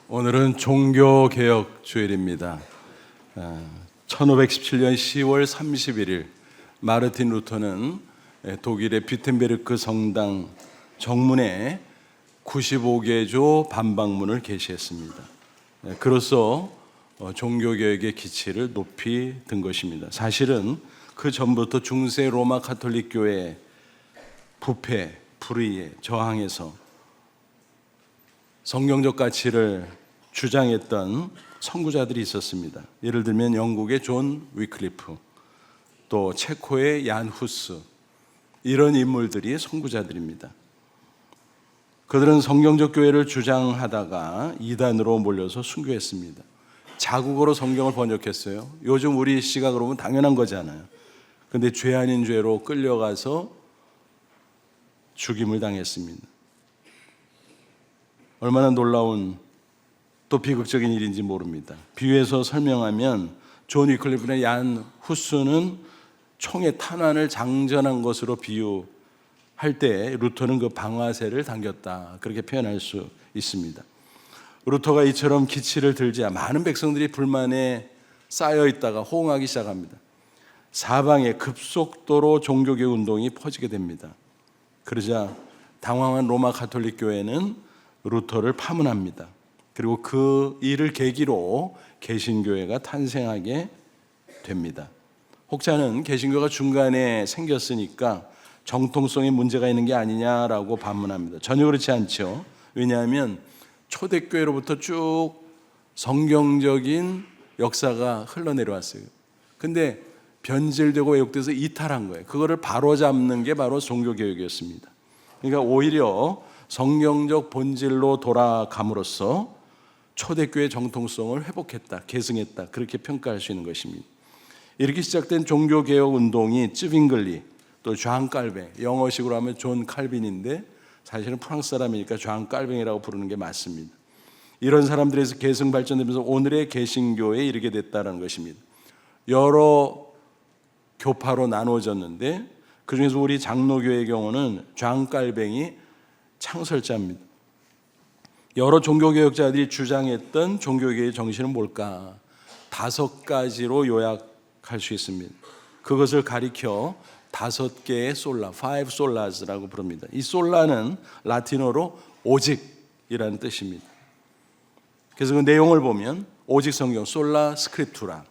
오늘은 종교개혁 주일입니다. 1517년 10월 31일 마르틴 루터는 독일의 뷰텐베르크 성당 정문에 95개조 반박문을 게시했습니다. 그로써 종교개혁의 기치를 높이 든 것입니다. 사실은 그 전부터 중세 로마 가톨릭 교회 부패, 불의에 저항해서 성경적 가치를 주장했던 선구자들이 있었습니다. 예를 들면 영국의 존 위클리프, 또 체코의 얀 후스, 이런 인물들이 선구자들입니다. 그들은 성경적 교회를 주장하다가 이단으로 몰려서 순교했습니다. 자국어로 성경을 번역했어요. 요즘 우리 시각으로 보면 당연한 거잖아요. 근데 죄 아닌 죄로 끌려가서 죽임을 당했습니다. 얼마나 놀라운 또 비극적인 일인지 모릅니다. 비유해서 설명하면 존 위클리프의 얀 후스는 총의 탄환을 장전한 것으로 비유할 때 루터는 그 방아쇠를 당겼다, 그렇게 표현할 수 있습니다. 루터가 이처럼 기치를 들자 많은 백성들이 불만에 쌓여 있다가 호응하기 시작합니다. 사방에 급속도로 종교개혁 운동이 퍼지게 됩니다. 그러자 당황한 로마 가톨릭 교회는 루터를 파문합니다. 그리고 그 일을 계기로 개신교회가 탄생하게 됩니다. 혹자는 개신교가 중간에 생겼으니까 정통성에 문제가 있는 게 아니냐라고 반문합니다. 전혀 그렇지 않죠. 왜냐하면 초대교회로부터 쭉 성경적인 역사가 흘러내려왔어요. 근데 변질되고 왜곡돼서 이탈한 거예요. 그거를 바로잡는 게 바로 종교개혁이었습니다. 그러니까 오히려 성경적 본질로 돌아감으로써 초대교회 정통성을 회복했다, 계승했다, 그렇게 평가할 수 있는 것입니다. 이렇게 시작된 종교개혁 운동이 쯔빙글리, 또 존 칼뱅, 영어식으로 하면 존 칼빈인데 사실은 프랑스 사람이니까 존 칼뱅이라고 부르는 게 맞습니다. 이런 사람들에서 계승 발전되면서 오늘의 개신교에 이르게 됐다는 것입니다. 여러 교파로 나누어졌는데 그중에서 우리 장로교의 경우는 존 칼뱅이 창설자입니다. 여러 종교개혁자들이 주장했던 종교개혁의 정신은 뭘까? 5가지로 요약할 수 있습니다. 그것을 가리켜 5개의 솔라, five solas라고 부릅니다. 이 솔라는 라틴어로 오직이라는 뜻입니다. 그래서 그 내용을 보면 오직 성경, 솔라 스크립투라,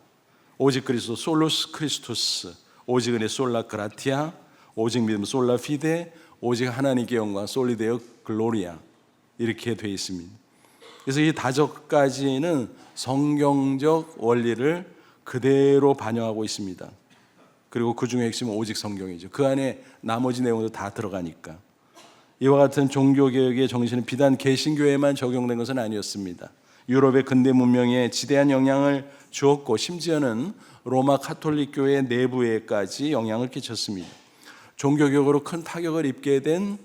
오직 그리스도, 솔루스 크리스투스, 오직 은혜, 솔라 그라티아, 오직 믿음, 솔라 피데, 오직 하나님께 영광, 솔리데오 글로리아, 이렇게 되어 있습니다. 그래서 이 5가지는 성경적 원리를 그대로 반영하고 있습니다. 그리고 그 중에 핵심은 오직 성경이죠. 그 안에 나머지 내용도 다 들어가니까. 이와 같은 종교개혁의 정신은 비단 개신교회에만 적용된 것은 아니었습니다. 유럽의 근대 문명에 지대한 영향을 주었고 심지어는 로마 가톨릭 교회 내부에까지 영향을 끼쳤습니다. 종교개혁으로 큰 타격을 입게 된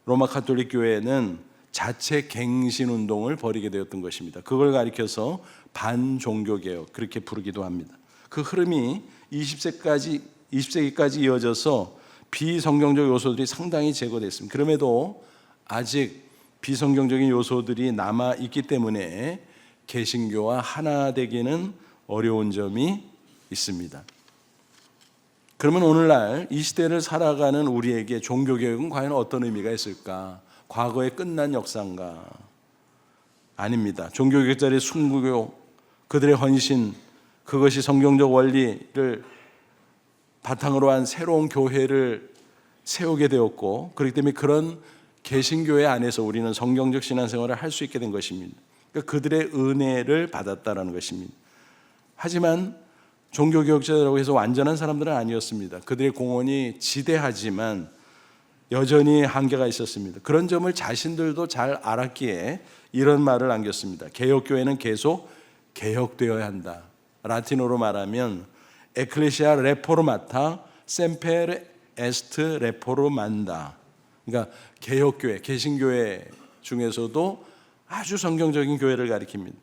로마 가톨릭 교회는 자체 갱신운동을 벌이게 되었던 것입니다. 그걸 가리켜서 반종교개혁, 그렇게 부르기도 합니다. 그 흐름이 20세기까지 이어져서 비성경적 요소들이 상당히 제거됐습니다. 그럼에도 아직 비성경적인 요소들이 남아있기 때문에 개신교와 하나 되기는 어려운 점이 있습니다. 그러면 오늘날 이 시대를 살아가는 우리에게 종교개혁은 과연 어떤 의미가 있을까? 과거에 끝난 역사인가? 아닙니다. 종교개혁자들의 순교, 그들의 헌신, 그것이 성경적 원리를 바탕으로 한 새로운 교회를 세우게 되었고, 그렇기 때문에 그런 개신교회 안에서 우리는 성경적 신앙생활을 할 수 있게 된 것입니다. 그러니까 그들의 은혜를 받았다는 것입니다. 하지만 종교개혁자라고 해서 완전한 사람들은 아니었습니다. 그들의 공헌이 지대하지만 여전히 한계가 있었습니다. 그런 점을 자신들도 잘 알았기에 이런 말을 남겼습니다. 개혁교회는 계속 개혁되어야 한다. 라틴어로 말하면 에클레시아 레포르마타 셈페르 에스트 레포르만다. 그러니까 개혁교회, 개신교회 중에서도 아주 성경적인 교회를 가리킵니다.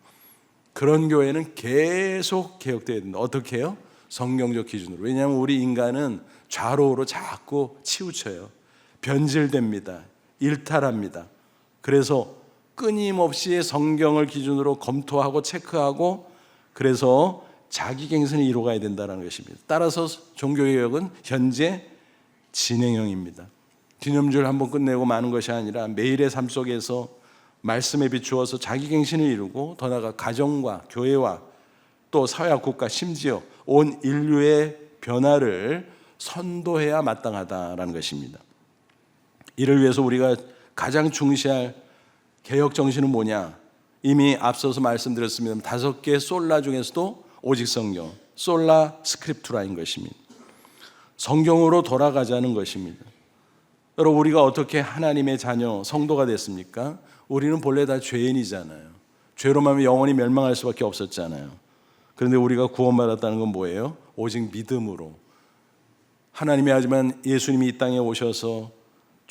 그런 교회는 계속 개혁되어야 된다. 어떻게 해요? 성경적 기준으로. 왜냐하면 우리 인간은 좌로우로 자꾸 치우쳐요. 변질됩니다. 일탈합니다. 그래서 끊임없이 성경을 기준으로 검토하고 체크하고 그래서 자기갱신을 이루어가야 된다는 것입니다. 따라서 종교개혁은 현재 진행형입니다. 기념주를 한번 끝내고 마는 것이 아니라 매일의 삶 속에서 말씀에 비추어서 자기갱신을 이루고 더 나아가 가정과 교회와 또 사회와 국가 심지어 온 인류의 변화를 선도해야 마땅하다라는 것입니다. 이를 위해서 우리가 가장 중시할 개혁 정신은 뭐냐? 이미 앞서서 말씀드렸습니다. 5개 솔라 중에서도 오직 성경, 솔라 스크립투라인 것입니다. 성경으로 돌아가자는 것입니다. 여러분, 우리가 어떻게 하나님의 자녀, 성도가 됐습니까? 우리는 본래 다 죄인이잖아요. 죄로만 하면 영원히 멸망할 수밖에 없었잖아요. 그런데 우리가 구원받았다는 건 뭐예요? 오직 믿음으로. 하나님이 하지만 예수님이 이 땅에 오셔서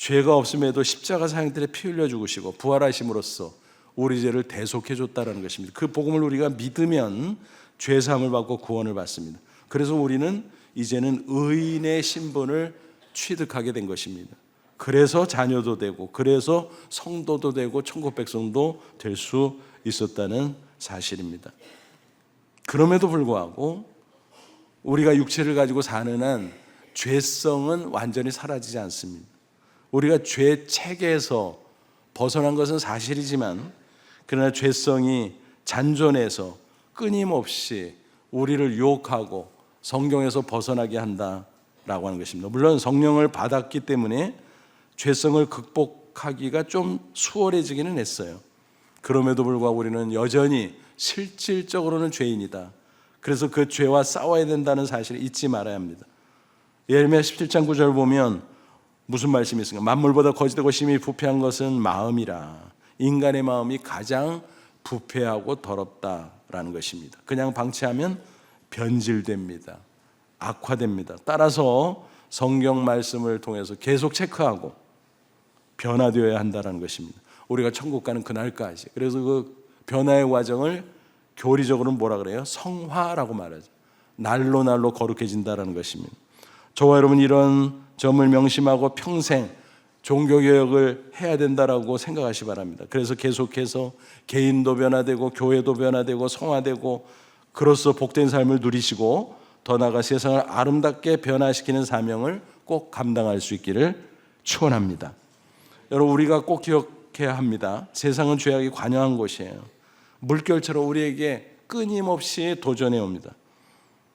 죄가 없음에도 십자가 사형들에 피 흘려 죽으시고 부활하심으로써 우리 죄를 대속해 줬다는 것입니다. 그 복음을 우리가 믿으면 죄 사함을 받고 구원을 받습니다. 그래서 우리는 이제는 의인의 신분을 취득하게 된 것입니다. 그래서 자녀도 되고 그래서 성도도 되고 천국 백성도 될 수 있었다는 사실입니다. 그럼에도 불구하고 우리가 육체를 가지고 사는 한 죄성은 완전히 사라지지 않습니다. 우리가 죄 체계에서 벗어난 것은 사실이지만 그러나 죄성이 잔존해서 끊임없이 우리를 유혹하고 성경에서 벗어나게 한다라고 하는 것입니다. 물론 성령을 받았기 때문에 죄성을 극복하기가 좀 수월해지기는 했어요. 그럼에도 불구하고 우리는 여전히 실질적으로는 죄인이다. 그래서 그 죄와 싸워야 된다는 사실을 잊지 말아야 합니다. 예레미야 17장 9절 보면 무슨 말씀이 있습니까? 만물보다 거짓되고 심히 부패한 것은 마음이라. 인간의 마음이 가장 부패하고 더럽다라는 것입니다. 그냥 방치하면 변질됩니다. 악화됩니다. 따라서 성경 말씀을 통해서 계속 체크하고 변화되어야 한다는 것입니다. 우리가 천국 가는 그날까지. 그래서 그 변화의 과정을 교리적으로는 뭐라 그래요? 성화라고 말하죠. 날로 날로 거룩해진다는 것입니다. 저와 여러분 이런 점을 명심하고 평생 종교개혁을 해야 된다라고 생각하시 바랍니다. 그래서 계속해서 개인도 변화되고 교회도 변화되고 성화되고 그로써 복된 삶을 누리시고 더 나아가 세상을 아름답게 변화시키는 사명을 꼭 감당할 수 있기를 축원합니다. 여러분 우리가 꼭 기억해야 합니다. 세상은 죄악이 관영한 곳이에요. 물결처럼 우리에게 끊임없이 도전해 옵니다.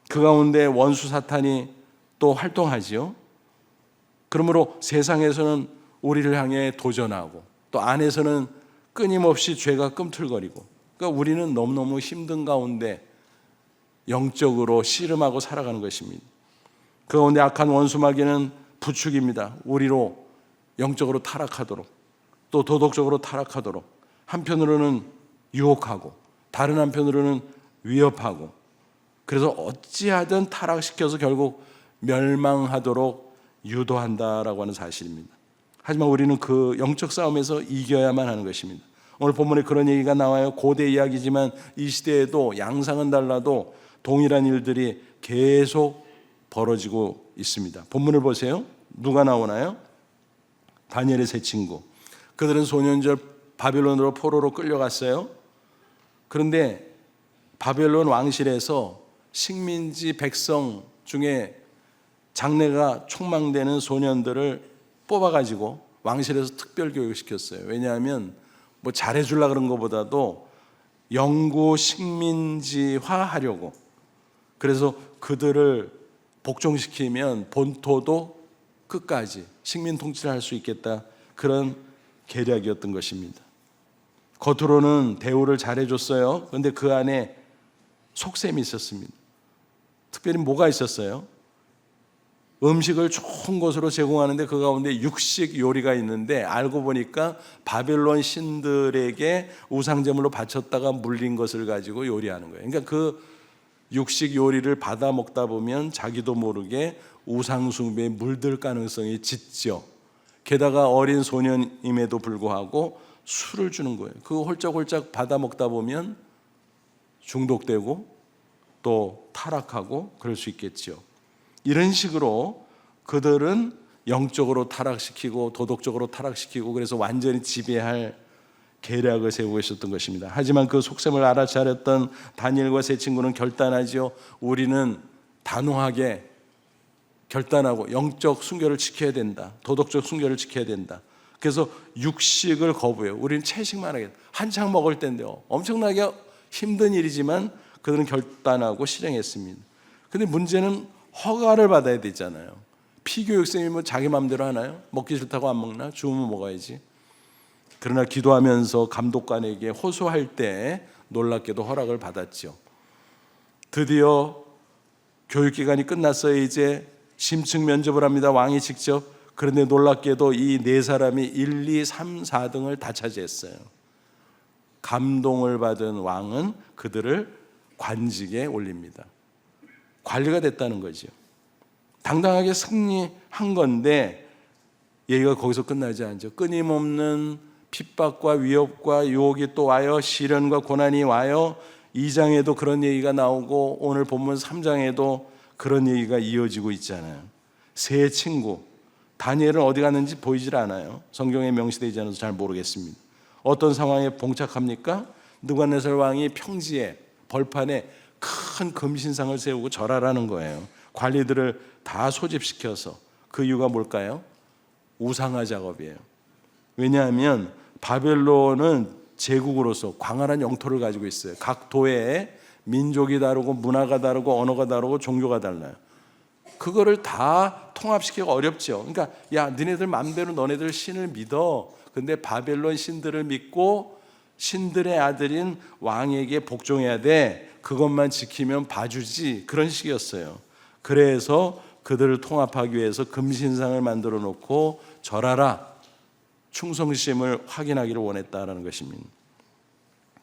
그 가운데 원수 사탄이 또 활동하지요. 그러므로 세상에서는 우리를 향해 도전하고 또 안에서는 끊임없이 죄가 꿈틀거리고 그러니까 우리는 너무너무 힘든 가운데 영적으로 씨름하고 살아가는 것입니다. 그 가운데 악한 원수 마귀는 부축입니다. 우리로 영적으로 타락하도록 또 도덕적으로 타락하도록 한편으로는 유혹하고 다른 한편으로는 위협하고 그래서 어찌하든 타락시켜서 결국 멸망하도록 유도한다라고 하는 사실입니다. 하지만 우리는 그 영적 싸움에서 이겨야만 하는 것입니다. 오늘 본문에 그런 얘기가 나와요. 고대 이야기지만 이 시대에도 양상은 달라도 동일한 일들이 계속 벌어지고 있습니다. 본문을 보세요. 누가 나오나요? 다니엘의 세 친구. 그들은 소년절 바벨론으로 포로로 끌려갔어요. 그런데 바벨론 왕실에서 식민지 백성 중에 장래가 촉망되는 소년들을 뽑아가지고 왕실에서 특별 교육을 시켰어요. 왜냐하면 뭐 잘해주려고 그런 것보다도 영구 식민지화 하려고. 그래서 그들을 복종시키면 본토도 끝까지 식민 통치를 할 수 있겠다. 그런 계략이었던 것입니다. 겉으로는 대우를 잘해줬어요. 그런데 그 안에 속셈이 있었습니다. 특별히 뭐가 있었어요? 음식을 좋은 것으로 제공하는데 그 가운데 육식 요리가 있는데 알고 보니까 바벨론 신들에게 우상제물로 바쳤다가 물린 것을 가지고 요리하는 거예요. 그러니까 그 육식 요리를 받아 먹다 보면 자기도 모르게 우상숭배에 물들 가능성이 짙죠. 게다가 어린 소년임에도 불구하고 술을 주는 거예요. 그거 홀짝홀짝 받아 먹다 보면 중독되고 또 타락하고 그럴 수 있겠죠. 이런 식으로 그들은 영적으로 타락시키고 도덕적으로 타락시키고 그래서 완전히 지배할 계략을 세우고 있었던 것입니다. 하지만 그 속셈을 알아차렸던 다니엘과 세 친구는 결단하지요. 우리는 단호하게 결단하고 영적 순결을 지켜야 된다. 도덕적 순결을 지켜야 된다. 그래서 육식을 거부해요. 우리는 채식만 하겠다. 한창 먹을 때인데요. 엄청나게 힘든 일이지만 그들은 결단하고 실행했습니다. 근데 문제는 허가를 받아야 되잖아요. 피교육생이 뭐 자기 마음대로 하나요? 먹기 싫다고 안 먹나? 주우면 먹어야지. 그러나 기도하면서 감독관에게 호소할 때 놀랍게도 허락을 받았죠. 드디어 교육기간이 끝났어요. 이제 심층 면접을 합니다. 왕이 직접. 그런데 놀랍게도 이 네 사람이 1, 2, 3, 4등을 다 차지했어요. 감동을 받은 왕은 그들을 관직에 올립니다. 관리가 됐다는 거죠. 당당하게 승리한 건데 얘기가 거기서 끝나지 않죠. 끊임없는 핍박과 위협과 유혹이 또 와요. 시련과 고난이 와요. 2장에도 그런 얘기가 나오고 오늘 본문 3장에도 그런 얘기가 이어지고 있잖아요. 세 친구 다니엘은 어디 갔는지 보이질 않아요. 성경에 명시되지 않아서 잘 모르겠습니다. 어떤 상황에 봉착합니까? 느부갓네살 왕이 평지에 벌판에 큰 금신상을 세우고 절하라는 거예요. 관리들을 다 소집시켜서. 그 이유가 뭘까요? 우상화 작업이에요. 왜냐하면 바벨론은 제국으로서 광활한 영토를 가지고 있어요. 각 도에 민족이 다르고 문화가 다르고 언어가 다르고 종교가 달라요. 그거를 다 통합시키기가 어렵죠. 그러니까 야 너네들 맘대로 너네들 신을 믿어. 근데 바벨론 신들을 믿고 신들의 아들인 왕에게 복종해야 돼. 그것만 지키면 봐주지. 그런 식이었어요. 그래서 그들을 통합하기 위해서 금신상을 만들어 놓고 절하라. 충성심을 확인하기를 원했다라는 것입니다.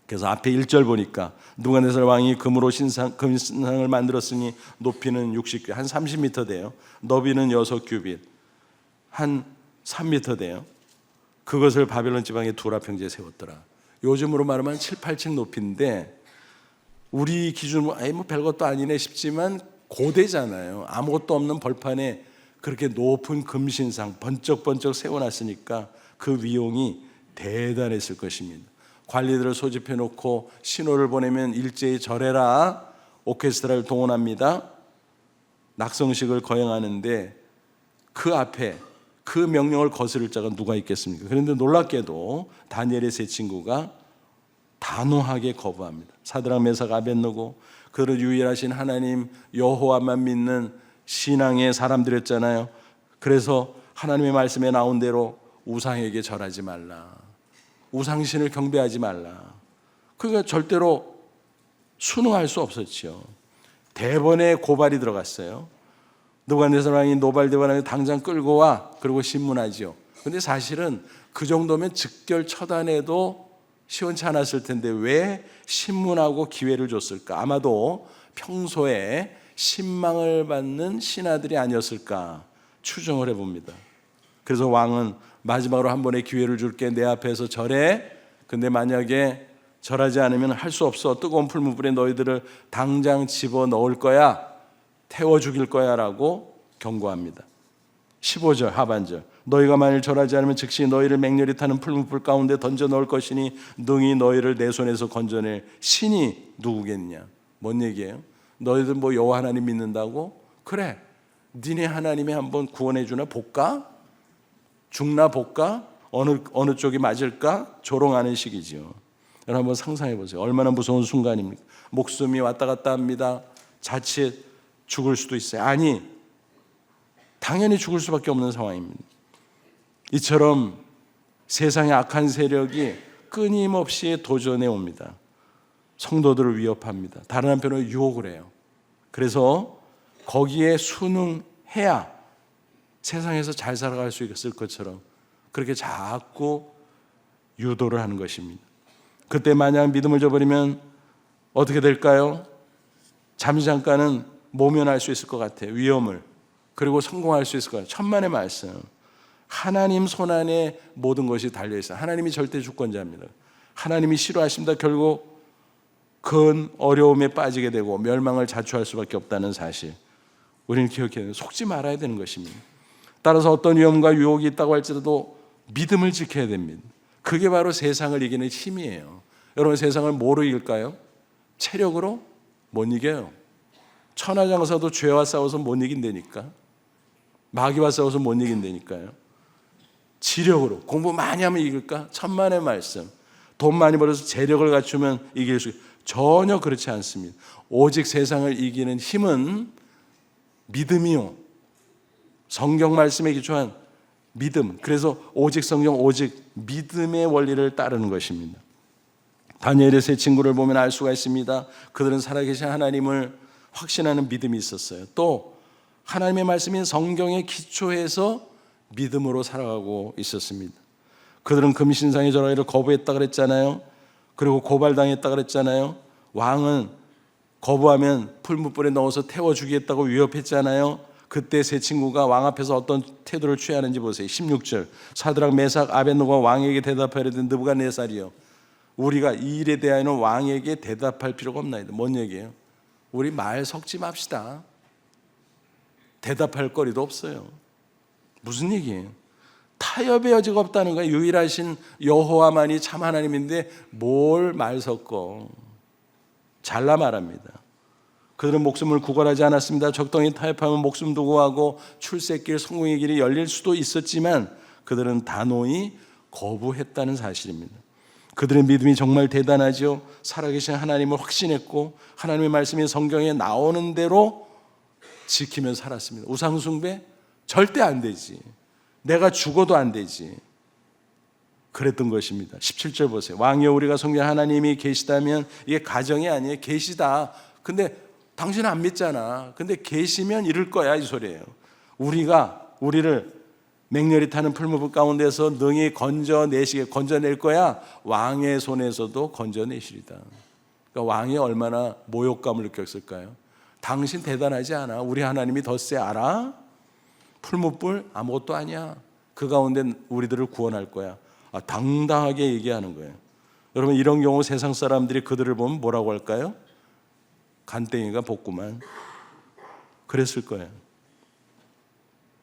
그래서 앞에 1절 보니까 느부갓네살 왕이 금으로 금신상을 만들었으니 높이는 60규빗, 한 30m 돼요. 너비는 6규빗, 한 3m 돼요. 그것을 바벨론 지방의 두라 평지에 세웠더라. 요즘으로 말하면 7, 8층 높이인데 우리 기준으로 뭐 별것도 아니네 싶지만 고대잖아요. 아무것도 없는 벌판에 그렇게 높은 금신상 번쩍번쩍 세워놨으니까 그 위용이 대단했을 것입니다. 관리들을 소집해 놓고 신호를 보내면 일제히 절해라. 오케스트라를 동원합니다. 낙성식을 거행하는데 그 앞에 그 명령을 거스를 자가 누가 있겠습니까? 그런데 놀랍게도 다니엘의 세 친구가 단호하게 거부합니다. 사드락 메삭 아벳느고 그를 유일하신 하나님 여호와만 믿는 신앙의 사람들이었잖아요. 그래서 하나님의 말씀에 나온 대로 우상에게 절하지 말라. 우상신을 경배하지 말라. 그러니까 절대로 순응할 수 없었죠. 대번에 고발이 들어갔어요. 느부갓네살 왕이 노발대발하면 당장 끌고 와. 그리고 신문하죠. 근데 사실은 그 정도면 즉결 처단해도 시원치 않았을 텐데 왜 신문하고 기회를 줬을까? 아마도 평소에 신망을 받는 신하들이 아니었을까 추정을 해봅니다. 그래서 왕은 마지막으로 한 번의 기회를 줄게. 내 앞에서 절해. 근데 만약에 절하지 않으면 할 수 없어. 뜨거운 풀무불에 너희들을 당장 집어넣을 거야. 태워 죽일 거야 라고 경고합니다. 15절 하반절 너희가 만일 절하지 않으면 즉시 너희를 맹렬히 타는 풀무불 가운데 던져 넣을 것이니 능히 너희를 내 손에서 건져낼 신이 누구겠냐. 뭔 얘기예요? 너희들 뭐 여호와 하나님 믿는다고? 그래 니네 하나님이 한번 구원해 주나 볼까? 죽나 볼까? 어느 쪽이 맞을까? 조롱하는 식이지요. 여러분 한번 상상해 보세요. 얼마나 무서운 순간입니까? 목숨이 왔다 갔다 합니다. 자칫 죽을 수도 있어요. 아니 당연히 죽을 수밖에 없는 상황입니다. 이처럼 세상의 악한 세력이 끊임없이 도전해 옵니다. 성도들을 위협합니다. 다른 한편으로 유혹을 해요. 그래서 거기에 순응해야 세상에서 잘 살아갈 수 있을 것처럼 그렇게 자꾸 유도를 하는 것입니다. 그때 만약 믿음을 저버리면 어떻게 될까요? 잠시 잠깐은 모면할 수 있을 것 같아요. 위험을. 그리고 성공할 수 있을 것 같아요. 천만의 말씀. 하나님 손안에 모든 것이 달려있어요. 하나님이 절대 주권자입니다. 하나님이 싫어하십니다. 결국 큰 어려움에 빠지게 되고 멸망을 자초할 수밖에 없다는 사실. 우리는 기억해야 돼요. 속지 말아야 되는 것입니다. 따라서 어떤 위험과 유혹이 있다고 할지라도 믿음을 지켜야 됩니다. 그게 바로 세상을 이기는 힘이에요. 여러분, 세상을 뭐로 이길까요? 체력으로 못 이겨요. 천하장사도 죄와 싸워서 못 이긴다니까. 마귀와 싸워서 못 이긴다니까요. 지력으로 공부 많이 하면 이길까? 천만의 말씀. 돈 많이 벌어서 재력을 갖추면 이길 수 있어요. 전혀 그렇지 않습니다. 오직 세상을 이기는 힘은 믿음이요, 성경 말씀에 기초한 믿음. 그래서 오직 성경, 오직 믿음의 원리를 따르는 것입니다. 다니엘의 세 친구를 보면 알 수가 있습니다. 그들은 살아계신 하나님을 확신하는 믿음이 있었어요. 또 하나님의 말씀인 성경에 기초해서 믿음으로 살아가고 있었습니다. 그들은 금신상의 절하기를 거부했다 그랬잖아요. 그리고 고발당했다 그랬잖아요. 왕은 거부하면 풀무불에 넣어서 태워 주겠다고 위협했잖아요. 그때 세 친구가 왕 앞에서 어떤 태도를 취하는지 보세요. 16절. 사드락, 메삭, 아벳느고가 왕에게 대답하려던 느부갓네살이요, 우리가 이 일에 대하여는 왕에게 대답할 필요가 없나이다. 뭔 얘기예요? 우리 말 섞지 맙시다. 대답할 거리도 없어요. 무슨 얘기예요? 타협의 여지가 없다는 거예요. 유일하신 여호와만이 참 하나님인데 뭘 말 섞어. 잘라 말합니다. 그들은 목숨을 구걸하지 않았습니다. 적당히 타협하면 목숨도 구하고 출세길, 성공의 길이 열릴 수도 있었지만 그들은 단호히 거부했다는 사실입니다. 그들의 믿음이 정말 대단하죠. 살아계신 하나님을 확신했고 하나님의 말씀이 성경에 나오는 대로 지키며 살았습니다. 우상숭배? 절대 안 되지. 내가 죽어도 안 되지. 그랬던 것입니다. 17절 보세요. 왕이여, 우리가 성경 하나님이 계시다면, 이게 가정이 아니에요. 계시다. 근데 당신은 안 믿잖아. 근데 계시면 이럴 거야, 이 소리예요. 우리를 맹렬히 타는 풀무불 가운데서 능히 건져낼 거야. 왕의 손에서도 건져내시리다. 그러니까 왕이 얼마나 모욕감을 느꼈을까요? 당신 대단하지 않아? 우리 하나님이 덧세 알아? 풀무불 아무것도 아니야. 그 가운데 우리들을 구원할 거야. 당당하게 얘기하는 거예요. 여러분, 이런 경우 세상 사람들이 그들을 보면 뭐라고 할까요? 간땡이가 복구만. 그랬을 거예요.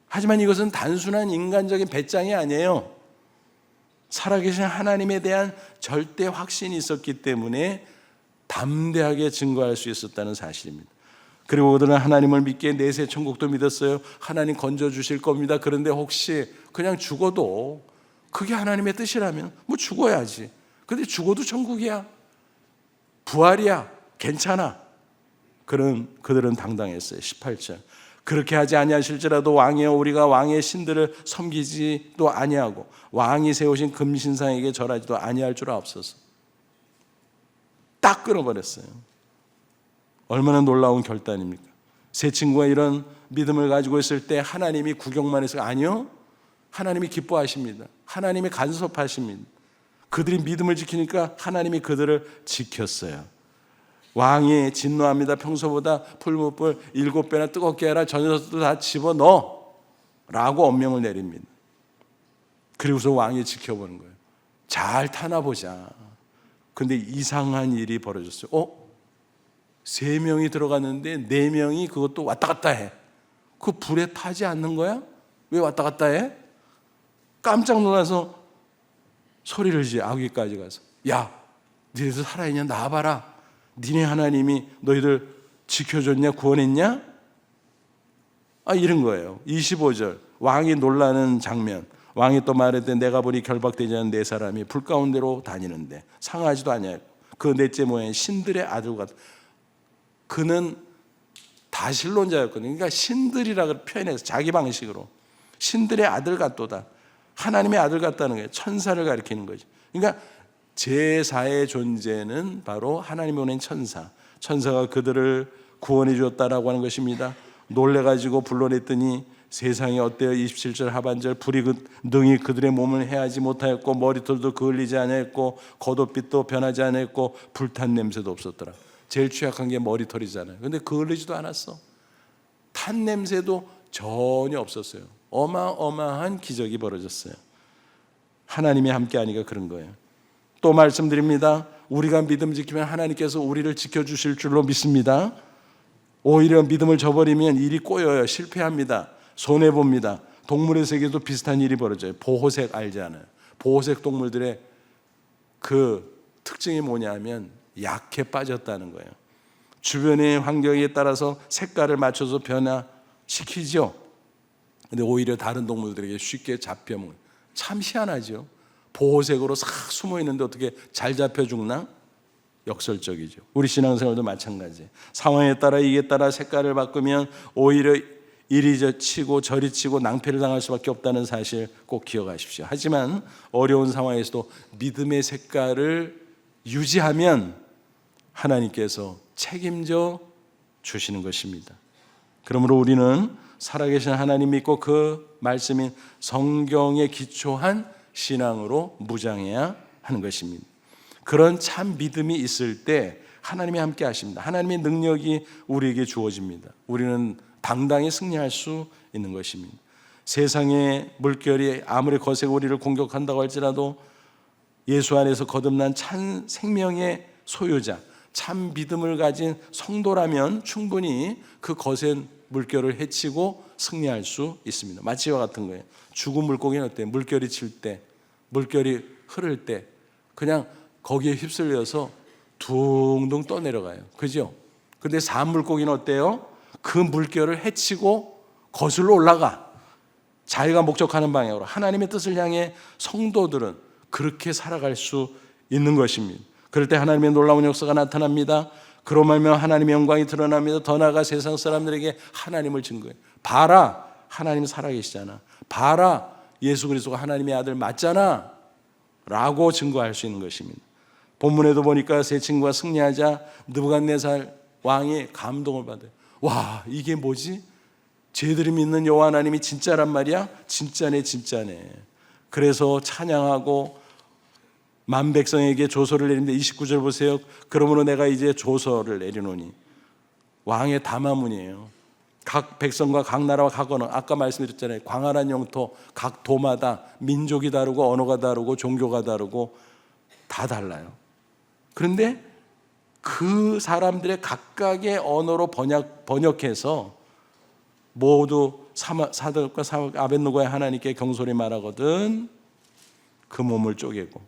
하지만 이것은 단순한 인간적인 배짱이 아니에요. 살아계신 하나님에 대한 절대 확신이 있었기 때문에 담대하게 증거할 수 있었다는 사실입니다. 그리고 그들은 하나님을 믿기에 내세 천국도 믿었어요. 하나님 건져주실 겁니다. 그런데 혹시 그냥 죽어도, 그게 하나님의 뜻이라면 뭐 죽어야지. 근데 죽어도 천국이야, 부활이야, 괜찮아. 그들은 당당했어요. 18절. 그렇게 하지 아니하실지라도 왕이여, 우리가 왕의 신들을 섬기지도 아니하고 왕이 세우신 금신상에게 절하지도 아니할 줄 아옵소서. 딱 끊어버렸어요. 얼마나 놀라운 결단입니까? 세 친구가 이런 믿음을 가지고 있을 때 하나님이 구경만 해서, 아니요, 하나님이 기뻐하십니다. 하나님이 간섭하십니다. 그들이 믿음을 지키니까 하나님이 그들을 지켰어요. 왕이 진노합니다. 평소보다 풀무불 7배나 뜨겁게 하라. 저 녀석도 다 집어넣어 라고 엄명을 내립니다. 그리고서 왕이 지켜보는 거예요. 잘 타나 보자. 근데 이상한 일이 벌어졌어요. 3명이 들어갔는데 4명이 그것도 왔다 갔다 해. 그 불에 타지 않는 거야? 왜 왔다 갔다 해? 깜짝 놀라서 소리를 지어, 아귀까지 가서, 야, 니네들 살아있냐? 나와봐라. 니네 하나님이 너희들 지켜줬냐? 구원했냐? 이런 거예요. 25절. 왕이 놀라는 장면. 왕이 또 말했대, 내가 보니 결박되지 않은 4사람이 불 가운데로 다니는데 상하지도 아니하고 그 넷째 모양의 신들의 아들 같다. 그는 다신론자였거든요. 그러니까 신들이라고 표현해서 자기 방식으로 신들의 아들 같도다. 하나님의 아들 같다는 거예요. 천사를 가리키는 거죠. 그러니까 제4의 존재는 바로 하나님이 보낸 천사. 천사가 그들을 구원해 주었다라고 하는 것입니다. 놀래가지고 불러냈더니 세상이 어때요? 27절 하반절. 불이 능히 그들의 몸을 해하지 못하였고 머리털도 그을리지 않았고 겉옷빛도 변하지 않았고 불탄 냄새도 없었더라. 제일 취약한 게 머리털이잖아요. 근데 그을리지도 않았어. 탄 냄새도 전혀 없었어요. 어마어마한 기적이 벌어졌어요. 하나님이 함께하니까 그런 거예요. 또 말씀드립니다. 우리가 믿음 지키면 하나님께서 우리를 지켜주실 줄로 믿습니다. 오히려 믿음을 저버리면 일이 꼬여요. 실패합니다. 손해봅니다. 동물의 세계도 비슷한 일이 벌어져요. 보호색 알지 않아요? 보호색 동물들의 그 특징이 뭐냐면 약해 빠졌다는 거예요. 주변의 환경에 따라서 색깔을 맞춰서 변화시키죠. 근데 오히려 다른 동물들에게 쉽게 잡혀먹는, 참 희한하죠. 보호색으로 싹 숨어 있는데 어떻게 잘 잡혀 죽나? 역설적이죠. 우리 신앙생활도 마찬가지. 상황에 따라 이에 따라 색깔을 바꾸면 오히려 이리 치고 저리 치고 낭패를 당할 수밖에 없다는 사실 꼭 기억하십시오. 하지만 어려운 상황에서도 믿음의 색깔을 유지하면 하나님께서 책임져 주시는 것입니다. 그러므로 우리는 살아계신 하나님 믿고 그 말씀인 성경에 기초한 신앙으로 무장해야 하는 것입니다. 그런 참 믿음이 있을 때 하나님이 함께 하십니다. 하나님의 능력이 우리에게 주어집니다. 우리는 당당히 승리할 수 있는 것입니다. 세상의 물결이 아무리 거세게 우리를 공격한다고 할지라도 예수 안에서 거듭난 참 생명의 소유자, 참 믿음을 가진 성도라면 충분히 그 거센 물결을 헤치고 승리할 수 있습니다. 마치 이와 같은 거예요. 죽은 물고기는 어때요? 물결이 칠 때, 물결이 흐를 때 그냥 거기에 휩쓸려서 둥둥 떠내려가요. 그죠? 근데 산물고기는 어때요? 그 물결을 헤치고 거슬러 올라가. 자기가 목적하는 방향으로 하나님의 뜻을 향해 성도들은 그렇게 살아갈 수 있는 것입니다. 그럴 때 하나님의 놀라운 역사가 나타납니다. 그로 말미암아 하나님의 영광이 드러납니다. 더 나아가 세상 사람들에게 하나님을 증거해요. 봐라, 하나님 살아계시잖아. 봐라, 예수 그리스도가 하나님의 아들 맞잖아 라고 증거할 수 있는 것입니다. 본문에도 보니까 세 친구가 승리하자 느부갓네살 왕이 감동을 받아요. 와, 이게 뭐지? 쟤들이 믿는 여호와 하나님이 진짜란 말이야? 진짜네, 진짜네. 그래서 찬양하고 만 백성에게 조서를 내리는데 29절 보세요. 그러므로 내가 이제 조서를 내리노니, 왕의 담화문이에요. 각 백성과 각 나라와 각 언어, 아까 말씀드렸잖아요. 광활한 영토, 각 도마다 민족이 다르고 언어가 다르고 종교가 다르고 다 달라요. 그런데 그 사람들의 각각의 언어로 번역해서 모두 사드락과 아벳느고의 하나님께 경솔히 말하거든 그 몸을 쪼개고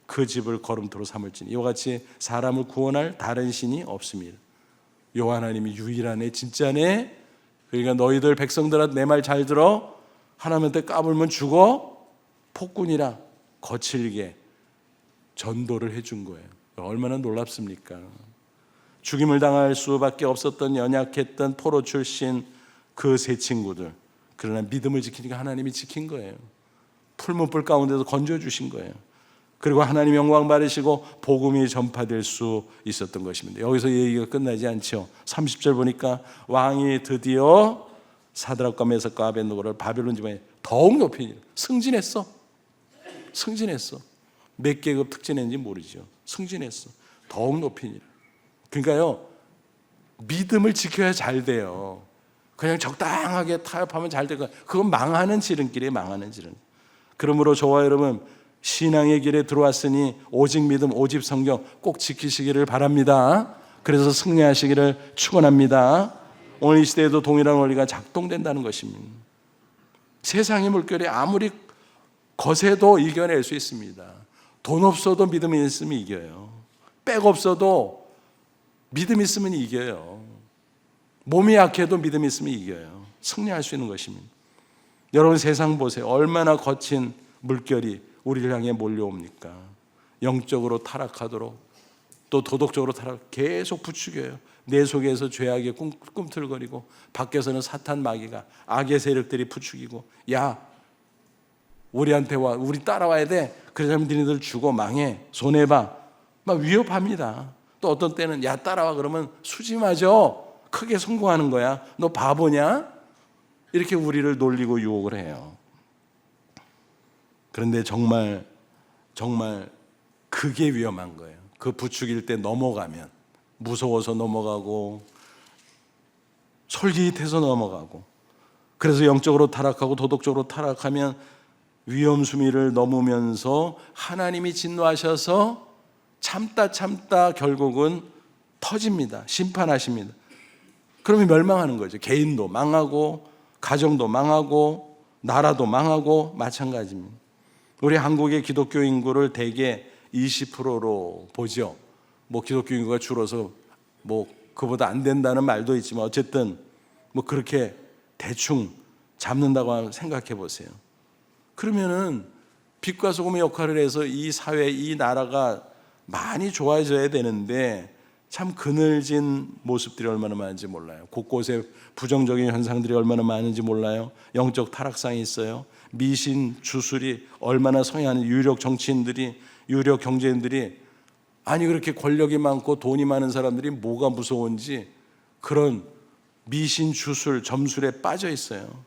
그 집을 거름토로 삼을지니 이와 같이 사람을 구원할 다른 신이 없습니다. 여호와 하나님이 유일하네, 진짜네. 그러니까 너희들 백성들아 내 말 잘 들어. 하나님한테 까불면 죽어. 폭군이라 거칠게 전도를 해준 거예요. 얼마나 놀랍습니까? 죽임을 당할 수밖에 없었던 연약했던 포로 출신 그 세 친구들, 그러나 믿음을 지키니까 하나님이 지킨 거예요. 풀무불 가운데서 건져주신 거예요. 그리고 하나님 영광 받으시고 복음이 전파될 수 있었던 것입니다. 여기서 얘기가 끝나지 않죠. 30절 보니까 왕이 드디어 사드락과 메삭과 아벳느고를 바벨론 지방에 더욱 높이 승진했어. 몇 계급 특진했는지 모르죠. 승진했어. 더욱 높이니라. 그러니까요, 믿음을 지켜야 잘 돼요. 그냥 적당하게 타협하면 잘 되고, 그건 망하는 지름길이에요. 망하는 지름. 그러므로 저와 여러분 신앙의 길에 들어왔으니 오직 믿음, 오직 성경 꼭 지키시기를 바랍니다. 그래서 승리하시기를 축원합니다. 오늘 이 시대에도 동일한 원리가 작동된다는 것입니다. 세상의 물결이 아무리 거세도 이겨낼 수 있습니다. 돈 없어도 믿음이 있으면 이겨요. 백 없어도 믿음이 있으면 이겨요. 몸이 약해도 믿음이 있으면 이겨요. 승리할 수 있는 것입니다. 여러분 세상 보세요. 얼마나 거친 물결이 우리를 향해 몰려옵니까? 영적으로 타락하도록, 또 도덕적으로 계속 부추겨요. 내 속에서 죄악이 꿈틀거리고 밖에서는 사탄 마귀가, 악의 세력들이 부추기고, 야 우리한테 와, 우리 따라와야 돼. 그러자면 너희들 죽어, 망해, 손해봐, 막 위협합니다. 또 어떤 때는 야 따라와 그러면 수지 맞아, 크게 성공하는 거야, 너 바보냐, 이렇게 우리를 놀리고 유혹을 해요. 그런데 정말 그게 위험한 거예요. 그 부추길 때 넘어가면 무서워서 넘어가고 솔깃해서 넘어가고, 그래서 영적으로 타락하고 도덕적으로 타락하면 위험 수위를 넘으면서 하나님이 진노하셔서 참다 결국은 터집니다. 심판하십니다. 그러면 멸망하는 거죠. 개인도 망하고 가정도 망하고 나라도 망하고 마찬가지입니다. 우리 한국의 기독교 인구를 대개 20%로 보죠. 뭐 기독교 인구가 줄어서 뭐 그보다 안 된다는 말도 있지만 어쨌든 뭐 그렇게 대충 잡는다고 생각해 보세요. 그러면은 빛과 소금의 역할을 해서 이 사회, 이 나라가 많이 좋아져야 되는데 참 그늘진 모습들이 얼마나 많은지 몰라요. 곳곳에 부정적인 현상들이 얼마나 많은지 몰라요. 영적 타락상이 있어요. 미신, 주술이 얼마나 성행하는 유력 정치인들이, 유력 경제인들이, 아니 그렇게 권력이 많고 돈이 많은 사람들이 뭐가 무서운지 그런 미신, 주술, 점술에 빠져 있어요.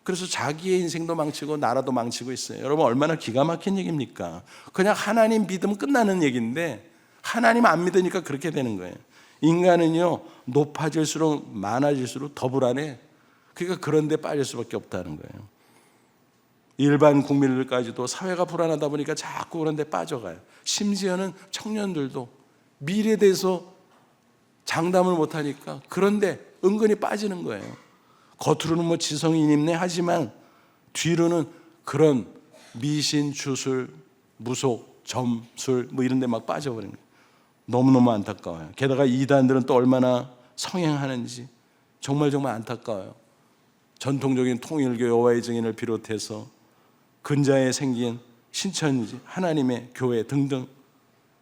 그래서 자기의 인생도 망치고 나라도 망치고 있어요. 여러분 얼마나 기가 막힌 얘기입니까? 그냥 하나님 믿으면 끝나는 얘기인데 하나님 안 믿으니까 그렇게 되는 거예요. 인간은요 높아질수록 많아질수록 더 불안해. 그러니까 그런 데 빠질 수밖에 없다는 거예요. 일반 국민들까지도 사회가 불안하다 보니까 자꾸 그런 데 빠져가요. 심지어는 청년들도 미래에 대해서 장담을 못하니까 그런데 은근히 빠지는 거예요. 겉으로는 뭐 지성이 있네 하지만 뒤로는 그런 미신, 주술, 무속, 점술 뭐 이런 데 막 빠져버리는 거예요. 너무너무 안타까워요. 게다가 이단들은 또 얼마나 성행하는지 정말 안타까워요. 전통적인 통일교 여호와의 증인을 비롯해서 근자에 생긴 신천지, 하나님의 교회 등등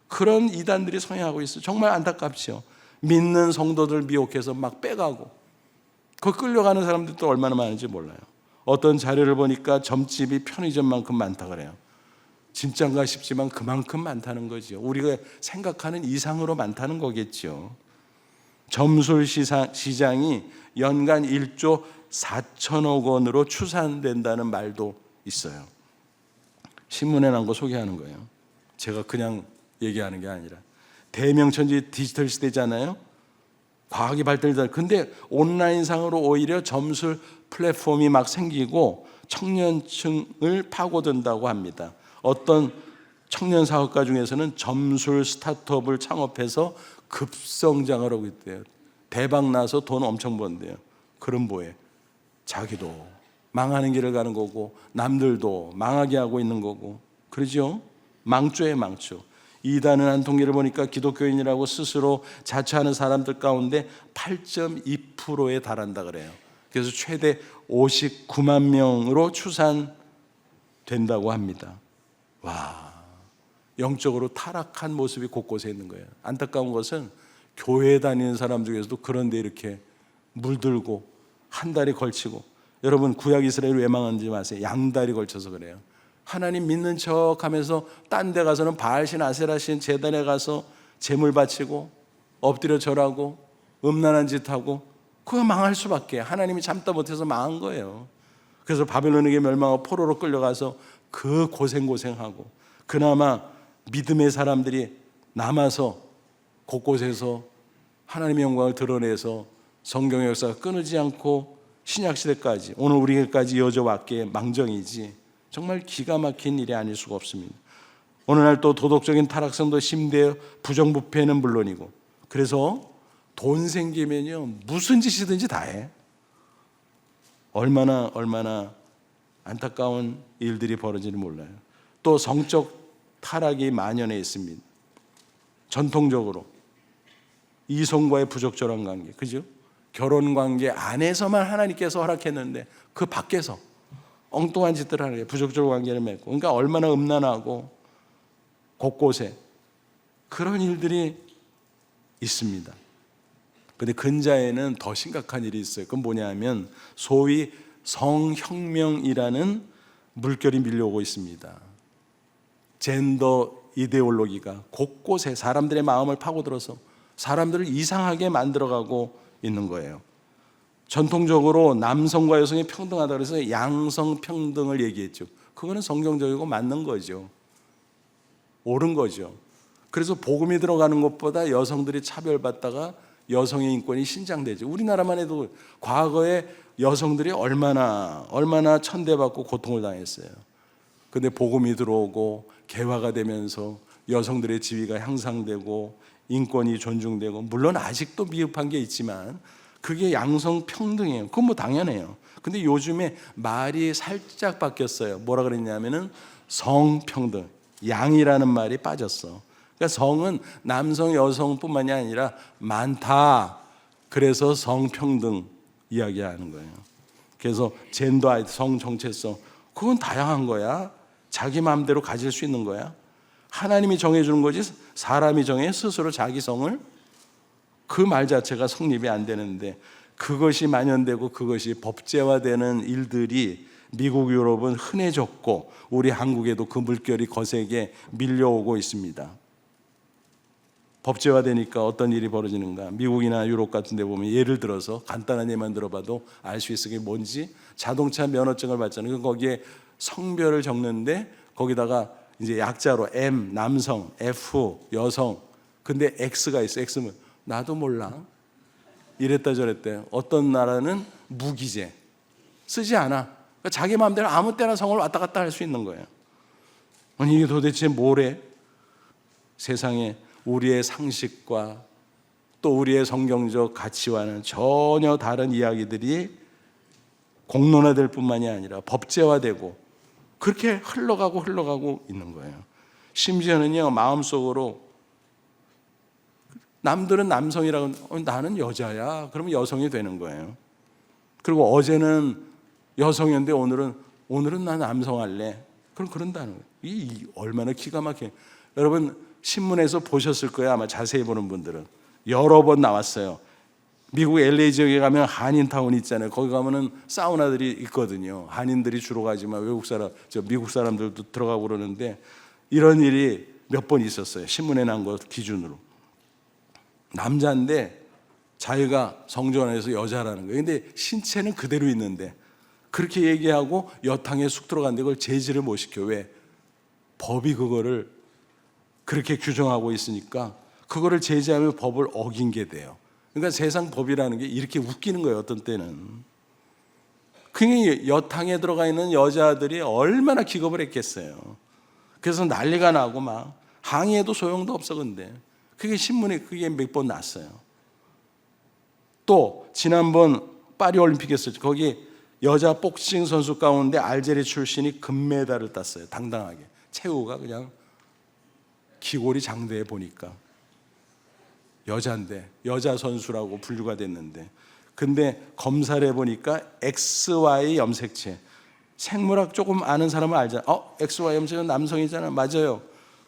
그런 이단들이 성행하고 있어요. 정말 안타깝죠. 믿는 성도들 미혹해서 막 빼가고 그 끌려가는 사람들도 얼마나 많은지 몰라요. 어떤 자료를 보니까 점집이 편의점만큼 많다 그래요. 진짠가 싶지만 그만큼 많다는 거죠. 우리가 생각하는 이상으로 많다는 거겠죠. 점술 시장이 연간 1조 4천억 원으로 추산된다는 말도 있어요. 신문에 난 거 소개하는 거예요. 제가 그냥 얘기하는 게 아니라. 대명천지 디지털 시대잖아요. 과학이 발달되다. 근데 온라인상으로 오히려 점술 플랫폼이 막 생기고 청년층을 파고든다고 합니다. 어떤 청년 사업가 중에서는 점술 스타트업을 창업해서 급성장을 하고 있대요. 대박 나서 돈 엄청 번대요. 그럼 뭐해? 자기도 망하는 길을 가는 거고 남들도 망하게 하고 있는 거고 그러죠? 망조의 망조. 이단은 한 통계를 보니까 기독교인이라고 스스로 자처하는 사람들 가운데 8.2%에 달한다 그래요. 그래서 최대 59만 명으로 추산된다고 합니다. 와, 영적으로 타락한 모습이 곳곳에 있는 거예요. 안타까운 것은 교회 다니는 사람 중에서도 그런데 이렇게 물들고 한 달이 걸치고, 여러분 구약 이스라엘 왜 망하는지 아세요? 양다리 걸쳐서 그래요. 하나님 믿는 척 하면서 딴 데 가서는 바알신 아세라신 제단에 가서 제물 바치고 엎드려 절하고 음란한 짓 하고, 그거 망할 수밖에. 하나님이 참다 못해서 망한 거예요. 그래서 바벨론에게 멸망하고 포로로 끌려가서 그 고생하고 그나마 믿음의 사람들이 남아서 곳곳에서 하나님의 영광을 드러내서 성경의 역사가 끊이지 않고 신약시대까지 오늘 우리에게까지 이어져 왔기에 망정이지 정말 기가 막힌 일이 아닐 수가 없습니다. 오늘날 또 도덕적인 타락성도 심대어 부정부패는 물론이고, 그래서 돈 생기면요 무슨 짓이든지 다 해. 얼마나 안타까운 일들이 벌어지는지 몰라요. 또 성적 타락이 만연해 있습니다. 전통적으로 이성과의 부적절한 관계, 그죠? 결혼 관계 안에서만 하나님께서 허락했는데 그 밖에서 엉뚱한 짓들을 하는 거예요. 부적절한 관계를 맺고. 그러니까 얼마나 음란하고 곳곳에 그런 일들이 있습니다. 그런데 근자에는 더 심각한 일이 있어요. 그건 뭐냐면 소위 성혁명이라는 물결이 밀려오고 있습니다. 젠더 이데올로기가 곳곳에 사람들의 마음을 파고들어서 사람들을 이상하게 만들어가고 있는 거예요. 전통적으로 남성과 여성이 평등하다 그래서 양성평등을 얘기했죠. 그거는 성경적이고 맞는 거죠. 옳은 거죠. 그래서 복음이 들어가는 것보다 여성들이 차별받다가 여성의 인권이 신장되죠. 우리나라만 해도 과거에 여성들이 얼마나 천대받고 고통을 당했어요. 근데 복음이 들어오고 개화가 되면서 여성들의 지위가 향상되고 인권이 존중되고, 물론 아직도 미흡한 게 있지만 그게 양성평등이에요. 그건 뭐 당연해요. 근데 요즘에 말이 살짝 바뀌었어요. 뭐라 그랬냐면은 성평등. 양이라는 말이 빠졌어. 그러니까 성은 남성, 여성뿐만이 아니라 많다. 그래서 성평등 이야기하는 거예요. 그래서 젠더 아이디, 성 정체성, 그건 다양한 거야. 자기 마음대로 가질 수 있는 거야. 하나님이 정해주는 거지 사람이 정해 스스로 자기 성을, 그 말 자체가 성립이 안 되는데, 그것이 만연되고 그것이 법제화되는 일들이 미국, 유럽은 흔해졌고 우리 한국에도 그 물결이 거세게 밀려오고 있습니다. 법제화되니까 어떤 일이 벌어지는가? 미국이나 유럽 같은 데 보면 예를 들어서 간단한 예만 들어봐도 알 수 있어. 그게 뭔지. 자동차 면허증을 받잖아요. 거기에 성별을 적는데 거기다가 이제 약자로 M 남성, F 여성, 근데 X가 있어. X면 나도 몰라. 이랬다 저랬대. 어떤 나라는 무기재, 쓰지 않아. 그러니까 자기 마음대로 아무 때나 성을 왔다 갔다 할 수 있는 거예요. 아니 이게 도대체 뭐래? 세상에 우리의 상식과 또 우리의 성경적 가치와는 전혀 다른 이야기들이 공론화될 뿐만이 아니라 법제화되고 그렇게 흘러가고 있는 거예요. 심지어는요, 마음속으로 남들은 남성이라고 나는 여자야. 그러면 여성이 되는 거예요. 그리고 어제는 여성이었는데 오늘은 난 남성 할래. 그럼 그런다는 거예요. 이 얼마나 기가 막혀요. 여러분 신문에서 보셨을 거예요. 아마 자세히 보는 분들은. 여러 번 나왔어요. 미국 LA 지역에 가면 한인타운 있잖아요. 거기 가면은 사우나들이 있거든요. 한인들이 주로 가지만 미국 사람들도 들어가고 그러는데 이런 일이 몇 번 있었어요. 신문에 난 것 기준으로. 남자인데 자기가 성전에서 여자라는 거예요. 근데 신체는 그대로 있는데 그렇게 얘기하고 여탕에 쑥 들어갔는데 그걸 제지를 못 시켜. 왜? 법이 그거를 그렇게 규정하고 있으니까 그거를 제지하면 법을 어긴 게 돼요. 그러니까 세상 법이라는 게 이렇게 웃기는 거예요. 어떤 때는. 그게 여탕에 들어가 있는 여자들이 얼마나 기겁을 했겠어요. 그래서 난리가 나고 막 항의해도 소용도 없어. 근데 그게 신문에 그게 몇 번 났어요. 또 지난번 파리 올림픽에서 거기 여자 복싱 선수 가운데 알제리 출신이 금메달을 땄어요. 당당하게. 최후가 그냥 기골이 장대해 보니까 여자인데 여자 선수라고 분류가 됐는데, 근데 검사를 해보니까 XY 염색체. 생물학 조금 아는 사람은 알잖아. XY 염색은 남성이잖아. 맞아요.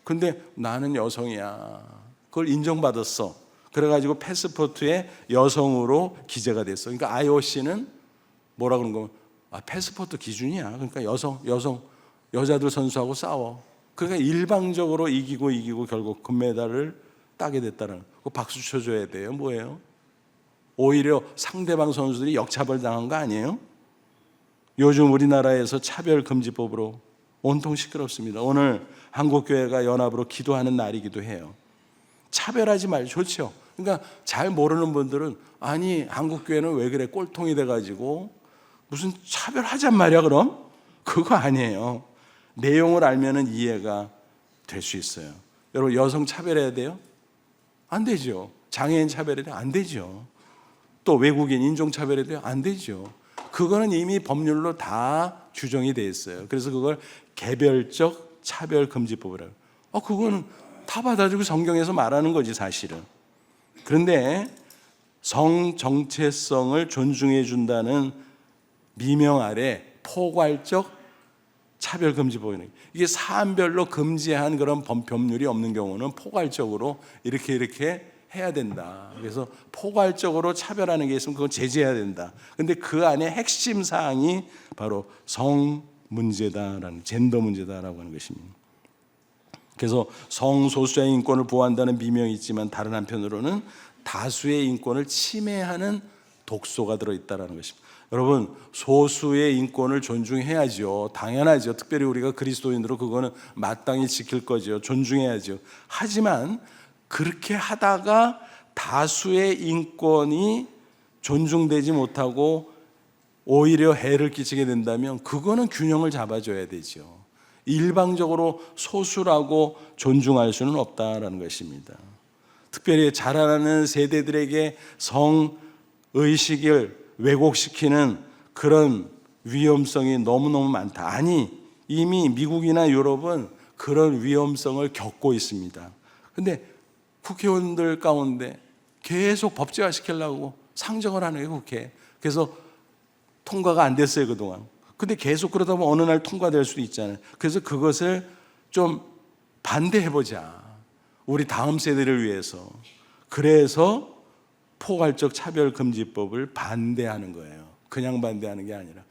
근데 나는 여성이야. 그걸 인정받았어. 그래가지고 패스포트에 여성으로 기재가 됐어. 그러니까 IOC는 뭐라 그런 거면 패스포트 기준이야. 그러니까 여자들 선수하고 싸워. 그러니까 일방적으로 이기고 결국 금메달을 따게 됐다는 거. 박수 쳐줘야 돼요. 뭐예요? 오히려 상대방 선수들이 역차별 당한 거 아니에요? 요즘 우리나라에서 차별금지법으로 온통 시끄럽습니다. 오늘 한국교회가 연합으로 기도하는 날이기도 해요. 차별하지 말고 좋죠. 그러니까 잘 모르는 분들은 아니 한국교회는 왜 그래 꼴통이 돼가지고 무슨 차별하잔 말이야. 그럼 그거 아니에요. 내용을 알면은 이해가 될 수 있어요. 여러분 여성 차별해야 돼요? 안 되죠. 장애인 차별해야 돼요? 안 되죠. 또 외국인 인종 차별해야 돼요? 안 되죠. 그거는 이미 법률로 다 규정이 돼 있어요. 그래서 그걸 개별적 차별금지법이라고. 그거는 다 받아주고 성경에서 말하는 거지 사실은. 그런데 성 정체성을 존중해 준다는 미명 아래 포괄적 차별금지법이네. 이게 사안별로 금지한 그런 법률이 없는 경우는 포괄적으로 이렇게 해야 된다. 그래서 포괄적으로 차별하는 게 있으면 그건 제재해야 된다. 근데 그 안에 핵심 사항이 바로 성 문제다라는, 젠더 문제다라고 하는 것입니다. 그래서 성소수자의 인권을 보호한다는 미명이 있지만 다른 한편으로는 다수의 인권을 침해하는 독소가 들어있다는 것입니다. 여러분 소수의 인권을 존중해야죠. 당연하죠. 특별히 우리가 그리스도인으로 그거는 마땅히 지킬 거죠. 존중해야죠. 하지만 그렇게 하다가 다수의 인권이 존중되지 못하고 오히려 해를 끼치게 된다면 그거는 균형을 잡아줘야 되죠. 일방적으로 소수라고 존중할 수는 없다라는 것입니다. 특별히 자라나는 세대들에게 성의식을 왜곡시키는 그런 위험성이 너무너무 많다. 아니 이미 미국이나 유럽은 그런 위험성을 겪고 있습니다. 근데 국회의원들 가운데 계속 법제화 시키려고 상정을 하는 거예요, 국회. 그래서 통과가 안 됐어요, 그동안. 근데 계속 그러다 보면 어느 날 통과될 수도 있잖아요. 그래서 그것을 좀 반대해보자. 우리 다음 세대를 위해서. 그래서 포괄적 차별금지법을 반대하는 거예요. 그냥 반대하는 게 아니라.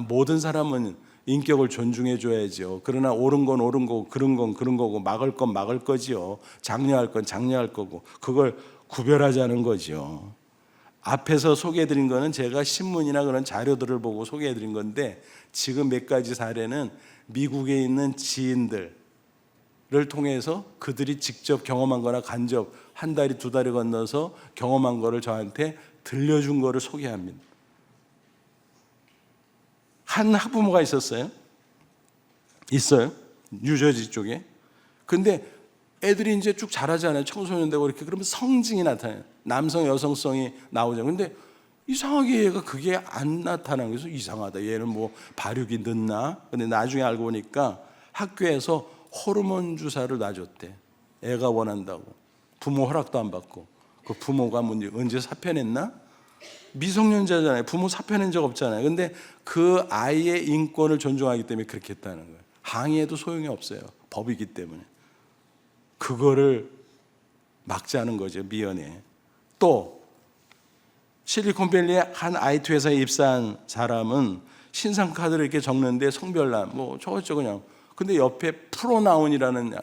모든 사람은 인격을 존중해 줘야죠. 그러나 옳은 건 옳은 거고 그런 건 그런 거고 막을 건 막을 거지요. 장려할 건 장려할 거고 그걸 구별하자는 거죠. 앞에서 소개해드린 거는 제가 신문이나 그런 자료들을 보고 소개해드린 건데 지금 몇 가지 사례는 미국에 있는 지인들을 통해서 그들이 직접 경험한 거나 간접 한 다리 두 다리 건너서 경험한 거를 저한테 들려준 거를 소개합니다. 한 학부모가 있었어요. 뉴저지 쪽에. 근데 애들이 이제 쭉 자라잖아요. 청소년 되고 이렇게. 그러면 성징이 나타나요. 남성, 여성성이 나오죠. 근데 이상하게 얘가 그게 안 나타나는 거예요. 이상하다. 얘는 뭐 발육이 늦나? 근데 나중에 알고 보니까 학교에서 호르몬 주사를 놔줬대. 애가 원한다고. 부모 허락도 안 받고. 그 부모가 언제 사표냈나? 미성년자잖아요. 부모 사표낸 적 없잖아요. 근데 그 아이의 인권을 존중하기 때문에 그렇게 했다는 거예요. 항의해도 소용이 없어요. 법이기 때문에. 그거를 막자는 거죠. 미연에. 또 실리콘밸리의 한 IT 회사에 입사한 사람은 신상카드를 이렇게 적는데 성별란 뭐 저것저 그냥. 근데 옆에 프로나운이라는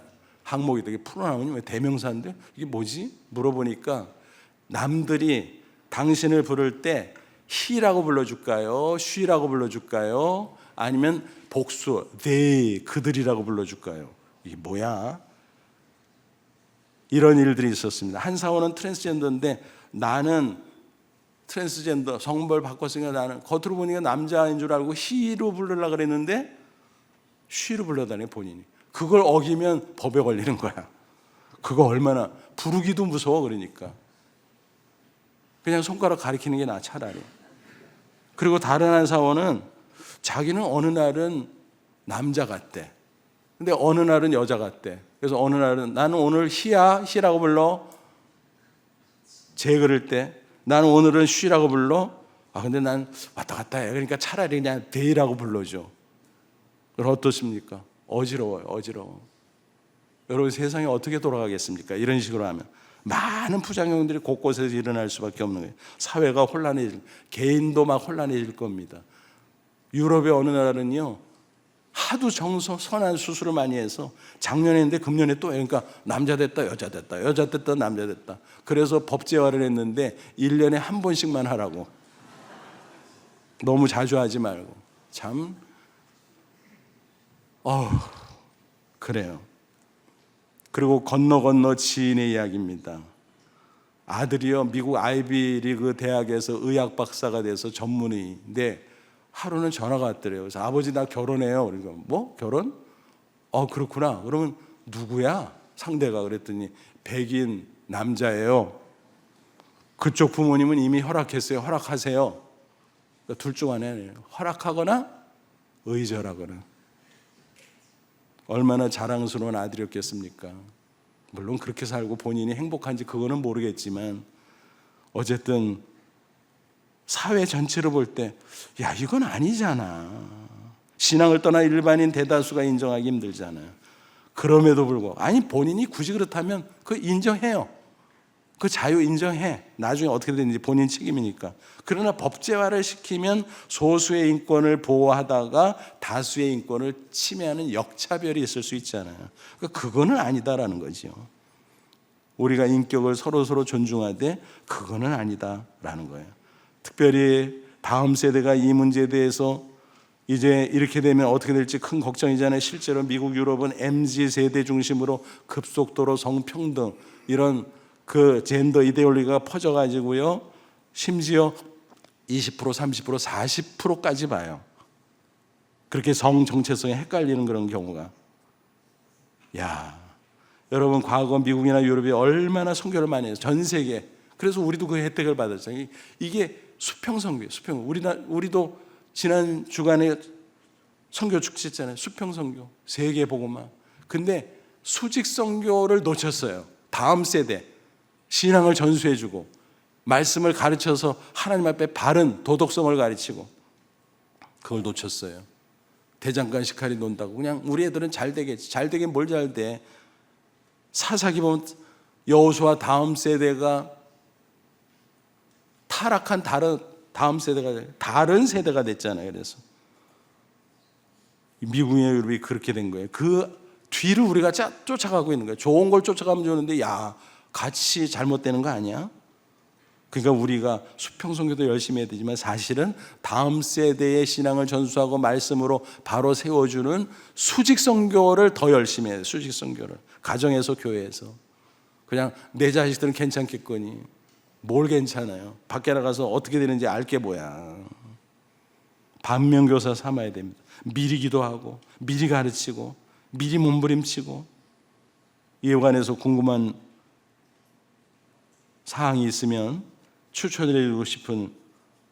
항목이 되게 프로나운이 왜 대명사인데 이게 뭐지? 물어보니까 남들이 당신을 부를 때 he라고 불러줄까요? she라고 불러줄까요? 아니면 복수 they 그들이라고 불러줄까요? 이게 뭐야? 이런 일들이 있었습니다. 한 사원은 트랜스젠더인데 나는 트랜스젠더 성별 바꿨으니까 나는 겉으로 보니까 남자인 줄 알고 he로 부르려고 그랬는데 she로 불러다니 본인이. 그걸 어기면 법에 걸리는 거야. 그거 얼마나 부르기도 무서워. 그러니까 그냥 손가락 가리키는 게 나아 차라리. 그리고 다른 한 사원은 자기는 어느 날은 남자 같대. 근데 어느 날은 여자 같대. 그래서 어느 날은 나는 오늘 희라고 불러. 제 그럴 때 나는 오늘은 쉬라고 불러. 근데 난 왔다 갔다 해. 그러니까 차라리 그냥 데이라고 불러줘. 그럼 어떻습니까? 어지러워요. 여러분 세상이 어떻게 돌아가겠습니까? 이런 식으로 하면 많은 부작용들이 곳곳에서 일어날 수밖에 없는 거예요. 사회가 혼란해질, 개인도 막 혼란해질 겁니다. 유럽의 어느 나라는요 하도 선한 수술을 많이 해서 작년에 했는데 금년에 또 그러니까 남자 됐다 여자 됐다 여자 됐다 남자 됐다. 그래서 법제화를 했는데 1년에 한 번씩만 하라고. 너무 자주 하지 말고. 참 그래요. 그리고 건너 지인의 이야기입니다. 아들이요 미국 아이비리그 대학에서 의학 박사가 돼서 전문의인데 하루는 전화가 왔더래요. 그래서 아버지 나 결혼해요. 그러니까 뭐 결혼? 그렇구나. 그러면 누구야? 상대가. 그랬더니 백인 남자예요. 그쪽 부모님은 이미 허락했어요. 허락하세요. 그러니까 둘 중 하나예요. 허락하거나 의절하거나. 얼마나 자랑스러운 아들이었겠습니까? 물론 그렇게 살고 본인이 행복한지 그거는 모르겠지만 어쨌든 사회 전체로 볼 때 야 이건 아니잖아. 신앙을 떠나 일반인 대다수가 인정하기 힘들잖아요. 그럼에도 불구하고 아니 본인이 굳이 그렇다면 그 인정해요. 그 자유 인정해. 나중에 어떻게 되는지 본인 책임이니까. 그러나 법제화를 시키면 소수의 인권을 보호하다가 다수의 인권을 침해하는 역차별이 있을 수 있잖아요. 그러니까 그거는 아니다라는 거죠. 우리가 인격을 서로 존중하되 그거는 아니다라는 거예요. 특별히 다음 세대가 이 문제에 대해서 이제 이렇게 되면 어떻게 될지 큰 걱정이잖아요. 실제로 미국, 유럽은 MZ세대 중심으로 급속도로 성평등 이런 그 젠더 이데올로기가 퍼져가지고요. 심지어 20%, 30%, 40%까지 봐요. 그렇게 성 정체성에 헷갈리는 그런 경우가. 여러분 과거 미국이나 유럽이 얼마나 선교를 많이 해요. 전 세계. 그래서 우리도 그 혜택을 받았잖아요. 이게 수평선교예요. 우리도 지난 주간에 선교 축제했잖아요. 수평선교. 세계 복음화. 근데 수직 선교를 놓쳤어요. 다음 세대 신앙을 전수해주고 말씀을 가르쳐서 하나님 앞에 바른 도덕성을 가르치고 그걸 놓쳤어요. 대장간 시칼이 논다고 그냥 우리 애들은 잘 되겠지. 잘 되긴 뭘 잘 돼. 사사기 보면 여호수아 다음 세대가 타락한 다른 세대가 됐잖아요. 그래서 미국의 유럽이 그렇게 된 거예요. 그 뒤를 우리가 쫓아가고 있는 거예요. 좋은 걸 쫓아가면 좋은데 야 같이 잘못되는 거 아니야? 그러니까 우리가 수평선교도 열심히 해야 되지만 사실은 다음 세대의 신앙을 전수하고 말씀으로 바로 세워주는 수직선교를 더 열심히 해야 돼요. 수직선교를 가정에서 교회에서. 그냥 내 자식들은 괜찮겠거니 뭘 괜찮아요. 밖에 나가서 어떻게 되는지 알게 뭐야. 반면교사 삼아야 됩니다. 미리 기도하고 미리 가르치고 미리 몸부림치고. 이에 관해서 궁금한 사항이 있으면 추천드리고 싶은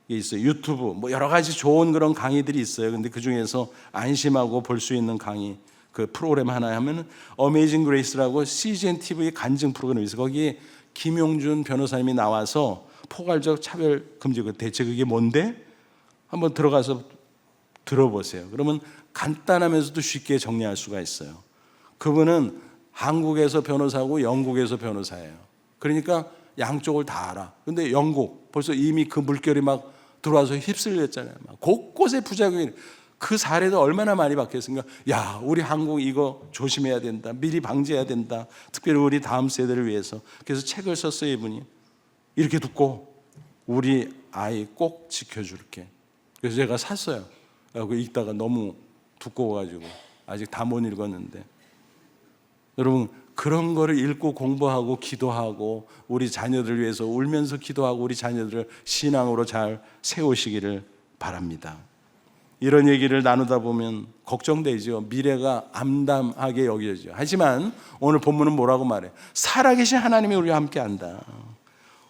게 있어요. 유튜브 뭐 여러 가지 좋은 그런 강의들이 있어요. 근데 그 중에서 안심하고 볼 수 있는 강의 그 프로그램 하나 하면 어메이징 그레이스라고 CGN TV 간증 프로그램이 있어요. 거기에 김용준 변호사님이 나와서 포괄적 차별 금지 대체 그게 뭔데? 한번 들어가서 들어보세요. 그러면 간단하면서도 쉽게 정리할 수가 있어요. 그분은 한국에서 변호사고 영국에서 변호사예요. 그러니까 양쪽을 다 알아. 근데 영국 벌써 이미 그 물결이 막 들어와서 휩쓸렸잖아요. 막 곳곳에 부작용이. 그 사례도 얼마나 많이 바뀌었습니까? 야, 우리 한국 이거 조심해야 된다. 미리 방지해야 된다. 특별히 우리 다음 세대를 위해서. 그래서 책을 썼어요, 이분이. 이렇게 듣고 우리 아이 꼭 지켜줄게. 그래서 제가 샀어요. 읽다가 너무 두꺼워가지고 아직 다 못 읽었는데. 여러분 그런 거를 읽고 공부하고 기도하고 우리 자녀들을 위해서 울면서 기도하고 우리 자녀들을 신앙으로 잘 세우시기를 바랍니다. 이런 얘기를 나누다 보면 걱정되죠. 미래가 암담하게 여겨지죠. 하지만 오늘 본문은 뭐라고 말해요? 살아계신 하나님이 우리와 함께한다.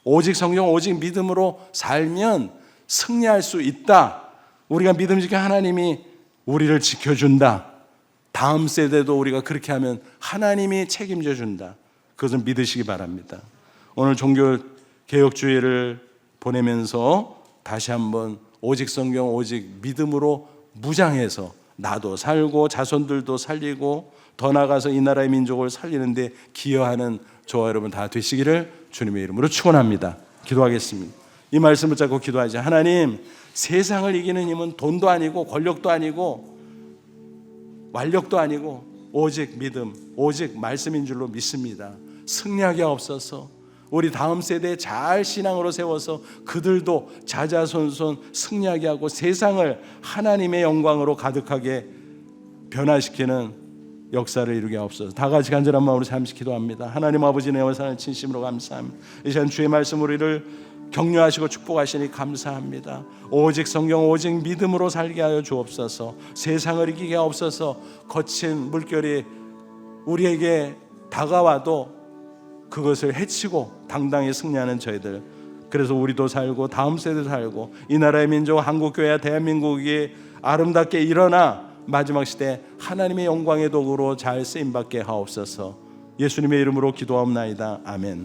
오직 성령 오직 믿음으로 살면 승리할 수 있다. 우리가 믿음직한 하나님이 우리를 지켜준다. 다음 세대도 우리가 그렇게 하면 하나님이 책임져 준다. 그것을 믿으시기 바랍니다. 오늘 종교개혁주의를 보내면서 다시 한번 오직 성경 오직 믿음으로 무장해서 나도 살고 자손들도 살리고 더 나아가서 이 나라의 민족을 살리는데 기여하는 저와 여러분 다 되시기를 주님의 이름으로 축원합니다. 기도하겠습니다. 이 말씀을 잡고 기도하자. 하나님, 세상을 이기는 힘은 돈도 아니고 권력도 아니고 완력도 아니고 오직 믿음, 오직 말씀인 줄로 믿습니다. 승리하게 없어서 우리 다음 세대에 잘 신앙으로 세워서 그들도 자자손손 승리하게 하고 세상을 하나님의 영광으로 가득하게 변화시키는 역사를 이루게 없어서 다 같이 간절한 마음으로 잠시 기도합니다. 하나님 아버지 내 영원한 진심으로 감사합니다. 이 시간 주의 말씀 우리를 격려하시고 축복하시니 감사합니다. 오직 성경 오직 믿음으로 살게 하여 주옵소서. 세상을 이기게 없어서 거친 물결이 우리에게 다가와도 그것을 해치고 당당히 승리하는 저희들. 그래서 우리도 살고 다음 세대도 살고 이 나라의 민족 한국교회와 대한민국이 아름답게 일어나 마지막 시대 하나님의 영광의 도구로 잘 쓰임받게 하옵소서. 예수님의 이름으로 기도하옵나이다. 아멘.